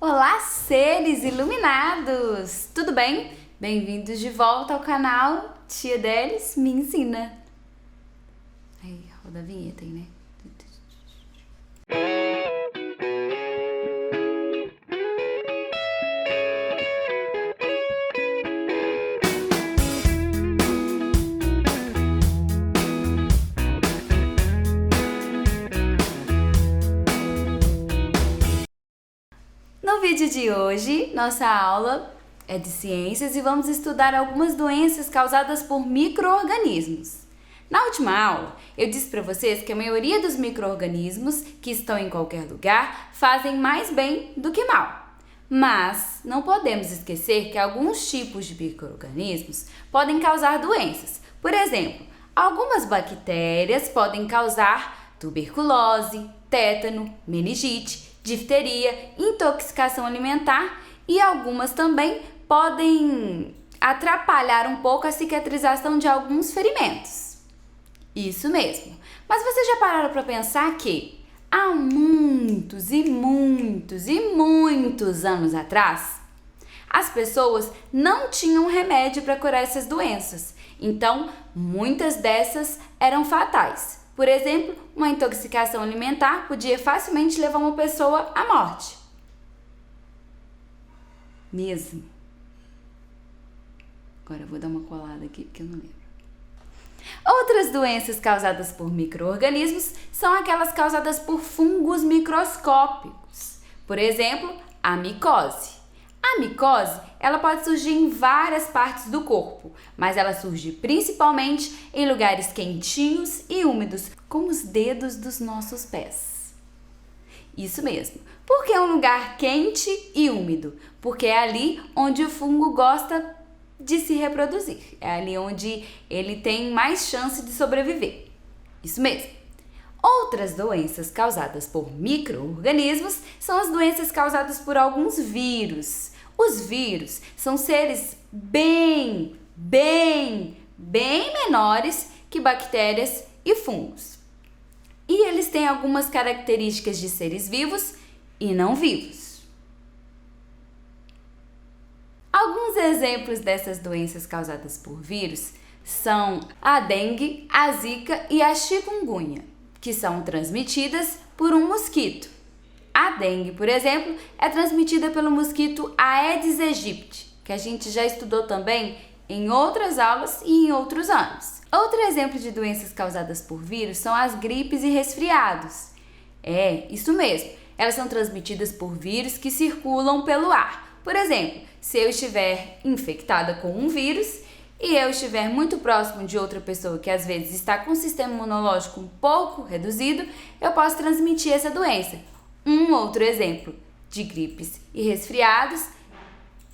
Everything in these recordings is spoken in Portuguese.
Olá, seres iluminados! Tudo bem? Bem-vindos de volta ao canal Tia Delis Me Ensina. Aí, roda a vinheta aí, né? No vídeo de hoje, nossa aula é de ciências e vamos estudar algumas doenças causadas por micro-organismos. Na última aula, eu disse para vocês que a maioria dos micro-organismos que estão em qualquer lugar fazem mais bem do que mal. Mas não podemos esquecer que alguns tipos de micro-organismos podem causar doenças. Por exemplo, algumas bactérias podem causar tuberculose, tétano, meningite, difteria, intoxicação alimentar e algumas também podem atrapalhar um pouco a cicatrização de alguns ferimentos. Isso mesmo. Mas vocês já pararam para pensar que há muitos anos atrás, as pessoas não tinham remédio para curar essas doenças. Então, muitas dessas eram fatais. Por exemplo, uma intoxicação alimentar podia facilmente levar uma pessoa à morte. Mesmo. Agora eu vou dar uma colada aqui porque eu não lembro. Outras doenças causadas por micro-organismos são aquelas causadas por fungos microscópicos. Por exemplo, a micose. A micose, ela pode surgir em várias partes do corpo, mas ela surge principalmente em lugares quentinhos e úmidos, como os dedos dos nossos pés. Isso mesmo. Por que é um lugar quente e úmido? Porque é ali onde o fungo gosta de se reproduzir. É ali onde ele tem mais chance de sobreviver. Isso mesmo. Outras doenças causadas por micro-organismos são as doenças causadas por alguns vírus. Os vírus são seres bem menores que bactérias e fungos. E eles têm algumas características de seres vivos e não vivos. Alguns exemplos dessas doenças causadas por vírus são a dengue, a zika e a chikungunya, que são transmitidas por um mosquito. A dengue, por exemplo, é transmitida pelo mosquito Aedes aegypti, que a gente já estudou também em outras aulas e em outros anos. Outro exemplo de doenças causadas por vírus são as gripes e resfriados. É, isso mesmo, elas são transmitidas por vírus que circulam pelo ar. Por exemplo, se eu estiver infectada com um vírus e eu estiver muito próximo de outra pessoa que às vezes está com o sistema imunológico um pouco reduzido, eu posso transmitir essa doença. Um outro exemplo de gripes e resfriados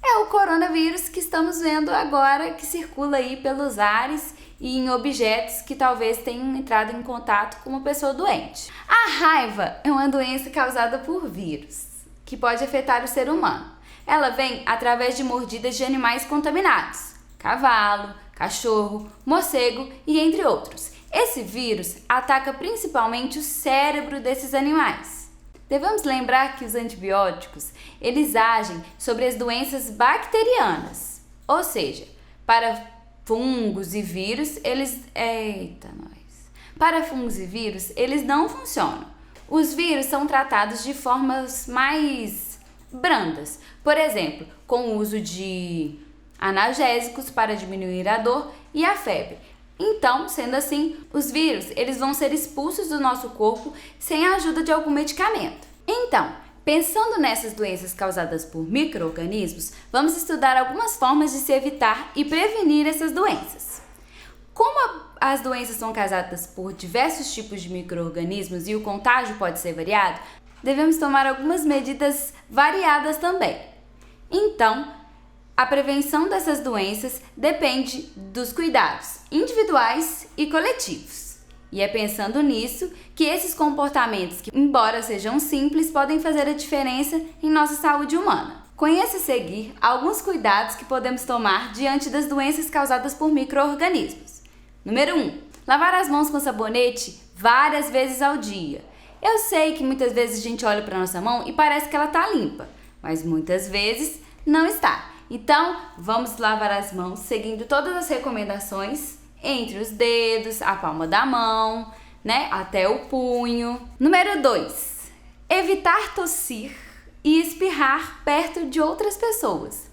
é o coronavírus que estamos vendo agora, que circula aí pelos ares e em objetos que talvez tenham entrado em contato com uma pessoa doente. A raiva é uma doença causada por vírus, que pode afetar o ser humano. Ela vem através de mordidas de animais contaminados, cavalo, cachorro, morcego e entre outros. Esse vírus ataca principalmente o cérebro desses animais. Devemos lembrar que os antibióticos, eles agem sobre as doenças bacterianas, ou seja, para fungos e vírus, Para fungos e vírus, eles não funcionam. Os vírus são tratados de formas mais brandas, por exemplo, com o uso de analgésicos para diminuir a dor e a febre. Então, sendo assim, os vírus eles vão ser expulsos do nosso corpo sem a ajuda de algum medicamento. Então, pensando nessas doenças causadas por micro-organismos, vamos estudar algumas formas de se evitar e prevenir essas doenças. Como as doenças são causadas por diversos tipos de micro-organismos e o contágio pode ser variado, devemos tomar algumas medidas variadas também. Então, a prevenção dessas doenças depende dos cuidados individuais e coletivos. E é pensando nisso que esses comportamentos, que, embora sejam simples, podem fazer a diferença em nossa saúde humana. Conheça a seguir alguns cuidados que podemos tomar diante das doenças causadas por micro-organismos. Número 1. Lavar as mãos com sabonete várias vezes ao dia. Eu sei que muitas vezes a gente olha para nossa mão e parece que ela está limpa, mas muitas vezes não está. Então, vamos lavar as mãos seguindo todas as recomendações entre os dedos, a palma da mão, né, até o punho. Número 2, evitar tossir e espirrar perto de outras pessoas.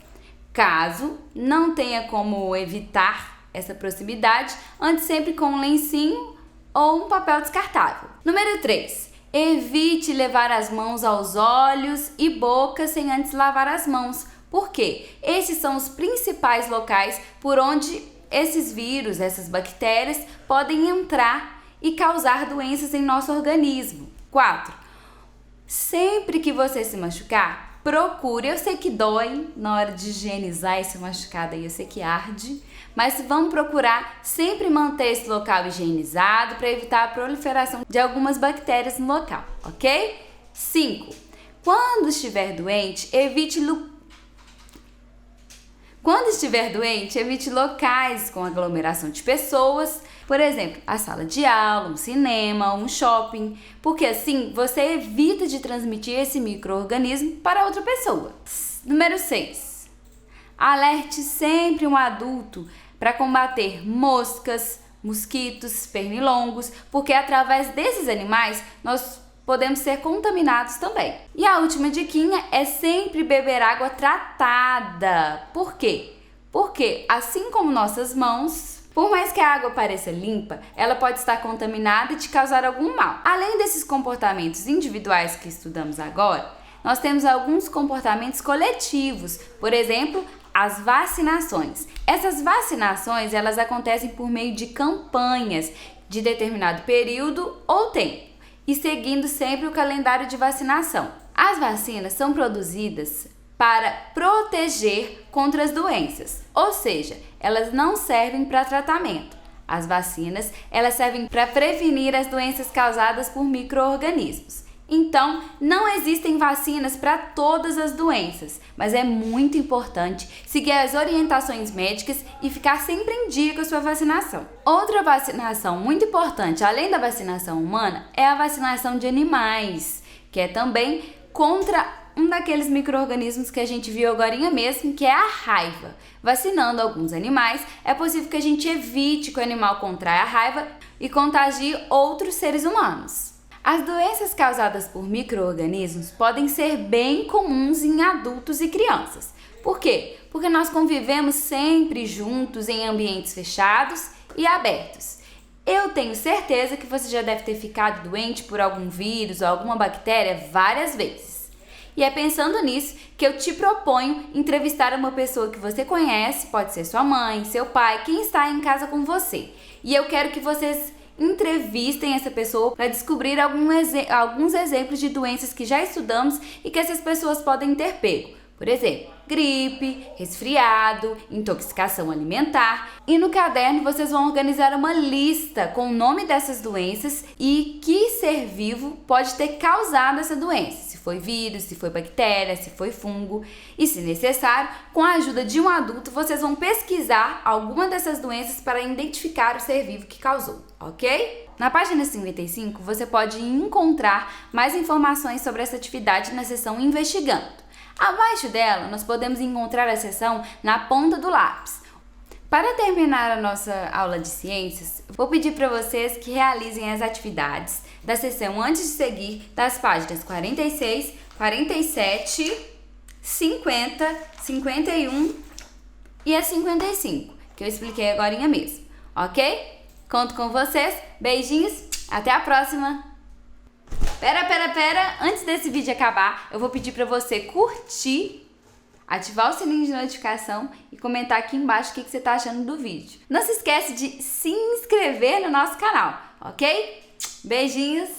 Caso não tenha como evitar essa proximidade, ande sempre com um lencinho ou um papel descartável. Número 3, evite levar as mãos aos olhos e boca sem antes lavar as mãos. Por quê? Esses são os principais locais por onde esses vírus, essas bactérias, podem entrar e causar doenças em nosso organismo. 4, sempre que você se machucar, procure, eu sei que dói na hora de higienizar esse machucado aí, eu sei que arde, mas vamos procurar sempre manter esse local higienizado para evitar a proliferação de algumas bactérias no local, ok? 5, quando estiver doente, evite locais com aglomeração de pessoas, por exemplo, a sala de aula, um cinema, um shopping, porque assim você evita de transmitir esse micro-organismo para outra pessoa. Número 6, alerte sempre um adulto para combater moscas, mosquitos, pernilongos, porque através desses animais nós podemos ser contaminados também. E a última diquinha é sempre beber água tratada. Por quê? Porque assim como nossas mãos, por mais que a água pareça limpa, ela pode estar contaminada e te causar algum mal. Além desses comportamentos individuais que estudamos agora, nós temos alguns comportamentos coletivos. Por exemplo, as vacinações. Essas vacinações, elas acontecem por meio de campanhas de determinado período ou tempo, e seguindo sempre o calendário de vacinação. As vacinas são produzidas para proteger contra as doenças, ou seja, elas não servem para tratamento. As vacinas, elas servem para prevenir as doenças causadas por micro-organismos. Então, não existem vacinas para todas as doenças, mas é muito importante seguir as orientações médicas e ficar sempre em dia com a sua vacinação. Outra vacinação muito importante, além da vacinação humana, é a vacinação de animais, que é também contra um daqueles micro-organismos que a gente viu agorinha mesmo, que é a raiva. Vacinando alguns animais, é possível que a gente evite que o animal contraia a raiva e contagie outros seres humanos. As doenças causadas por micro-organismos podem ser bem comuns em adultos e crianças. Por quê? Porque nós convivemos sempre juntos em ambientes fechados e abertos. Eu tenho certeza que você já deve ter ficado doente por algum vírus ou alguma bactéria várias vezes. E é pensando nisso que eu te proponho entrevistar uma pessoa que você conhece, pode ser sua mãe, seu pai, quem está em casa com você. E eu quero que vocês entrevistem essa pessoa para descobrir alguns exemplos de doenças que já estudamos e que essas pessoas podem ter pego. Por exemplo, gripe, resfriado, intoxicação alimentar. E no caderno vocês vão organizar uma lista com o nome dessas doenças e que ser vivo pode ter causado essa doença. Se foi vírus, se foi bactéria, se foi fungo. E se necessário, com a ajuda de um adulto, vocês vão pesquisar alguma dessas doenças para identificar o ser vivo que causou, ok? Na página 55, você pode encontrar mais informações sobre essa atividade na seção Investigando. Abaixo dela, nós podemos encontrar a seção Na Ponta do Lápis. Para terminar a nossa aula de ciências, vou pedir para vocês que realizem as atividades da seção antes de seguir das páginas 46, 47, 50, 51 e a 55, que eu expliquei agorinha mesmo, ok? Conto com vocês, beijinhos, até a próxima! Pera, antes desse vídeo acabar, eu vou pedir pra você curtir, ativar o sininho de notificação e comentar aqui embaixo o que você tá achando do vídeo. Não se esquece de se inscrever no nosso canal, ok? Beijinhos!